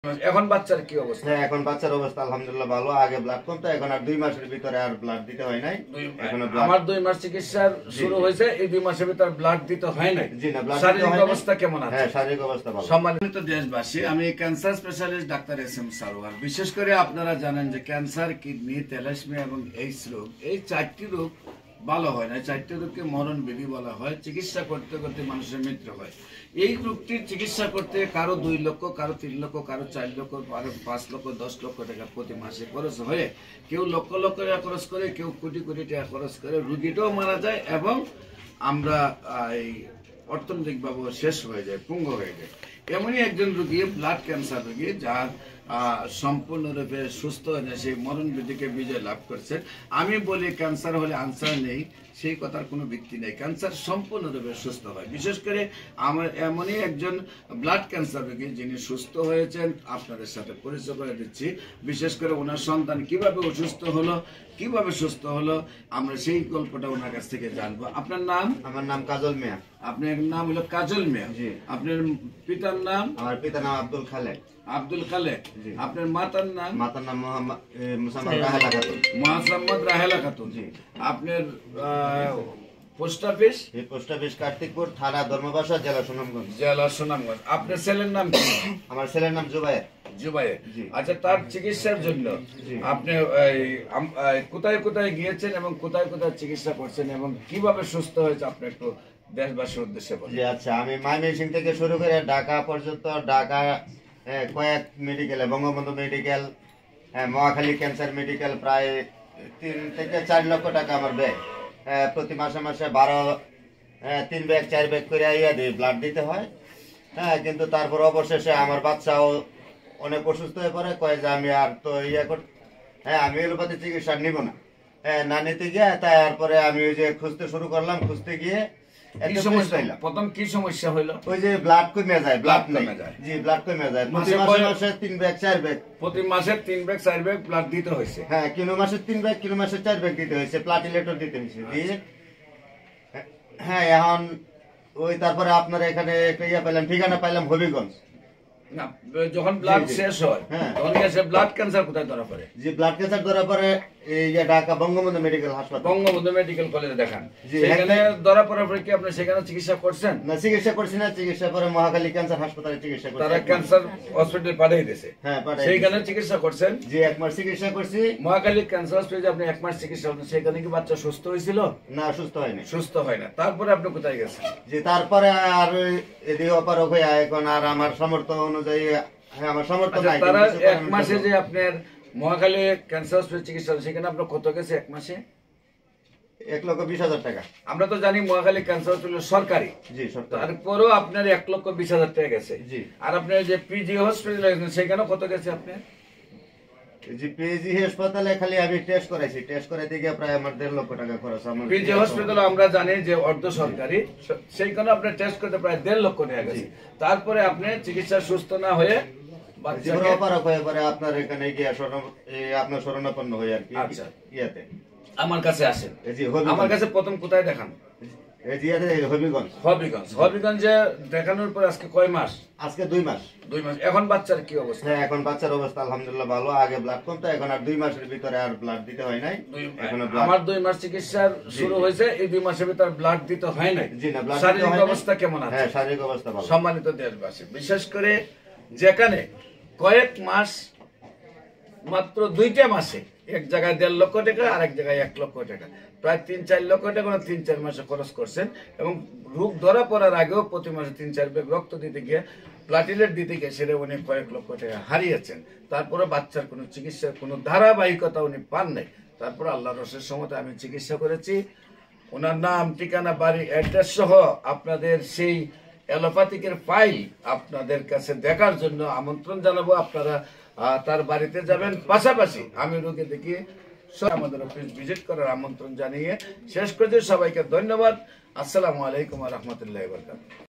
এখন বাচ্চার কি অবস্থা? হ্যাঁ, এখন বাচ্চার অবস্থা আলহামদুলিল্লাহ ভালো। আগে ব্লাড কমতো, এখন আর 2 মাসের ভিতরে আর ব্লাড দিতে হয় নাই। আমার 2 মাস চিকিৎসা শুরু হয়েছে, এই 2 মাসের ভিতরে ব্লাড দিতে হয় নাই। জি না, ব্লাড শারীরিক অবস্থা কেমন আছে? হ্যাঁ, শারীরিক অবস্থা ভালো। সম্মানিত দেশবাসী, আমি cancer specialist doctor SM. Sarwar. বিশেষ করে আপনারা জানেন যে ক্যান্সার, কিডনি, থ্যালাসেমিয়া এবং এইডস রোগ, এই 4টি রোগ ভালো হয় না। 4টি রোগকে মরণ ব্যাধি বলা হয়। চিকিৎসা করতে করতে মানুষের মৃত্যু হয়। এই রোগটির চিকিৎসা করতে কারো 2 লক্ষ, কারো 3 লক্ষ, কারো 4 লক্ষ, কারো 5 লক্ষ, 10 লক্ষ টাকা প্রতি মাসে খরচ হয়ে, কেউ লক্ষ লক্ষ টাকা খরচ করে, কেউ কোটি কোটি টাকা খরচ করে, রোগীটাও মারা যায় এবং আমরা এই অর্থনৈতিকভাবে শেষ হয়ে যায়, পুঙ্গ হয়ে যায়। এমনই একজন রোগী, ব্লাড ক্যান্সার রোগী, যার সম্পূর্ণরূপে সুস্থ হয়ে যায়, সেই মরণ ব্যাধিকে বিজয় লাভ করছে। আমি বলি ক্যান্সার হলে আনসার নেই, সেই কথার কোনো ভিত্তি নেই। ক্যান্সার সম্পূর্ণরূপে সুস্থ হয়। বিশেষ করে আমার এমনই একজন ব্লাড ক্যান্সার রোগী যিনি সুস্থ হয়েছেন, আপনাদের সাথে পরিচয় করে দিচ্ছি। বিশেষ করে ওনার সন্তান কিভাবে অসুস্থ হলো, কিভাবে সুস্থ হলো, আমরা সেই গল্পটা ওনার কাছ থেকে জানবো। আপনার নাম? আমার নাম কাজল মিয়া। আপনার নাম হলো কাজল মিয়া। জি। আপনার পিতার নাম? আমার পিতার নাম আব্দুল খালেক। আব্দুল খালেক। আপনার মাতার নাম? মাতার নাম মুসাম্মদ রাহেলা খাতুন। মুসাম্মদ রাহেলা খাতুন। জি। আপনার পোস্ট অফিস? এই পোস্ট অফিস কার্তিকপুর, থানা ধর্মবাসা, জেলা সুনামগঞ্জ। জেলা সুনামগঞ্জ। আপনার ছেলের নাম কি? আমার ছেলের নাম জুবায়ের। জুবায়ের। জি। আচ্ছা, তার চিকিৎসার জন্য আপনি কোথায় কোথায় গিয়েছেন এবং কোথায় কোথায় চিকিৎসা করছেন এবং কিভাবে সুস্থ হয়েছে, আপনি একটু দেশবাসীর উদ্দেশ্যে বলুন। জি আচ্ছা, আমি ময়মনসিং থেকে শুরু করে ঢাকা পর্যন্ত, ঢাকা কয়েক মেডিকেলে, Bangabandhu medical, Mohakhali cancer medical, প্রায় 3 থেকে 4 লক্ষ টাকা আমার ব্যয়। প্রতি মাসে মাসে 3 ব্যাগ 4 ব্যাগ করে ব্লাড দিতে হয়। হ্যাঁ, কিন্তু তারপর অবশেষে আমার বাচ্চাও অনেক অসুস্থ হয়ে পড়ে, কয় যে আমি আর তো আমি এলোপ্যাথি চিকিৎসা নিব না। না নিতে গিয়ে তারপরে আমি ওই যে খুঁজতে শুরু করলাম। খুঁজতে গিয়ে প্রথম কি সমস্যা হইলো? ওই যে ব্লাড কমে যায়, ব্লাড কমে যায়। জি, ব্লাড কমে যায়। প্রতি মাসে 3 ব্যাগ 4 ব্যাগ, প্রতি মাসে 3 ব্যাগ 4 ব্যাগ ব্লাড দিতে হয়েছে। হ্যাঁ, কিলো মাসে 3 ব্যাগ, কিলো মাসে 4 ব্যাগ দিতে হয়েছে, প্লাটিলেটর দিতে হয়েছে। দিয়ে হ্যাঁ, এখন ওই তারপরে আপনার এখানে একটা পেলাম, ঠিকানা পাইলাম হবিগঞ্জ। না, যখন ব্লাড শেষ হয় তখন এসে ব্লাড ক্যান্সার কোথায় ধরা পড়ে? জি, ব্লাড ক্যান্সার ধরা পড়ে এই যে ঢাকা বঙ্গবন্ধু মেডিকেল হাসপাতাল, বঙ্গবন্ধু মেডিকেল কলেজে দেখান। সেখানে ধরা পড়ার পরে কি আপনি সেখানে চিকিৎসা করছেন? না, চিকিৎসা করছি না। চিকিৎসা করে মহাখালী ক্যান্সার হাসপাতালে চিকিৎসা করছি। তারা ক্যান্সার হসপিটাল পাঠিয়ে দিয়েছে। হ্যাঁ, সেইখানে চিকিৎসা করছেন? জি, 1 মাস চিকিৎসা করছি। মহাখালী ক্যান্সার হসপিটালে আপনি 1 মাস চিকিৎসা করছেন, সেখানে কি বাচ্চা সুস্থ হয়েছিল? না, সুস্থ হয়নি। সুস্থ হয় না। তারপরে আপনি কোথায় গেছেন? জি, তারপরে আর এদিকে অপারক হয়ে এখন আর আমার সামর্থ্য অনুযায়ী, আমার সামর্থ্য নাই। তারা 1 মাসে যে আপনার মহাখালী ক্যান্সার হসপিটাল চিকিৎসা, সেখানে আপনার কত গেছে 1 মাসে? 1,20,000 টাকা। আমরা তো জানি মহাখালী ক্যান্সার হসপিটাল সরকারি। জি, সরকারি। তারপরেও আপনার 1,20,000 টাকা গেছে। জি। আর আপনার যে পিজি হসপিটালে সেখানে কত গেছে আপনার? জি, পিজি হাসপাতালে খালি আমি টেস্ট করাইছি। টেস্ট করাইতে গিয়ে প্রায় আমার 1.5 লক্ষ টাকা খরচ। আমার পিজি হসপিটালে আমরা জানি যে অর্ধ সরকারি, সেইখানে আপনার টেস্ট করতে প্রায় 1.5 লক্ষ টাকা গেছে। তারপরে আপনি চিকিৎসা সুস্থ না হয়ে অপারক হয়ে পরে আপনার এখানে গিয়ে আপনার শরণাপন্ন হয়ে আর কি। আচ্ছা, ইয়াতে আমার কাছে আসেন। জি, আমার কাছে প্রথম কোথায় দেখান? হবিগঞ্জে দেখানোর পর আজকে কয় মাস? আজকে 2 মাস। 2 মাস। এখন বাচ্চার কি অবস্থা? হ্যাঁ, এখন বাচ্চার অবস্থা আলহামদুলিল্লাহ ভালো। আগে ব্লাড কমতো, এখন আর 2 মাসের ভিতরে আর ব্লাড দিতে হয় নাই। আমার 2 মাস চিকিৎসা শুরু হয়েছে, এই 2 মাসের ভিতরে ব্লাড দিতে হয় নাই। জি না, ব্লাড শারীরিক অবস্থা কেমন আছে? হ্যাঁ, শারীরিক অবস্থা ভালো। সম্মানিত দেশবাসী, বিশেষ করে যেখানে কয়েক মাস, মাত্র 2টা মাসে এক জায়গায় 1.5 লক্ষ টাকা আর এক জায়গায় 1 লক্ষ টাকা, প্রায় 3-4 লক্ষ টাকা 3-4 মাসে খরচ করছেন এবং রোগ ধরা পড়ার আগেও প্রতি মাসে 3-4 ব্যাগ রক্ত দিতে গিয়ে, প্লাটিলেট দিতে গিয়ে সেটা উনি কয়েক লক্ষ টাকা হারিয়েছেন। তারপরে বাচ্চার কোনো চিকিৎসার কোনো ধারাবাহিকতা উনি পান নাই। তারপরে আল্লাহর রসের সমতে আমি চিকিৎসা করেছি। ওনার নাম, ঠিকানা, বাড়ি, অ্যাড্রেস সহ আপনাদের সেই অ্যালোপ্যাথিকের ফাইল আপনাদের কাছে দেখার জন্য আমন্ত্রণ জানাবো। আপনারা তার বাড়িতে যাবেন, পাশাপাশি আমি রোগী দেখি আমাদের অফিস ভিজিট করার আমন্ত্রণ জানিয়ে শেষ করছি। সবাইকে ধন্যবাদ। আসসালামু আলাইকুম ওয়া রাহমাতুল্লাহি ওয়া বারাকাতুহু।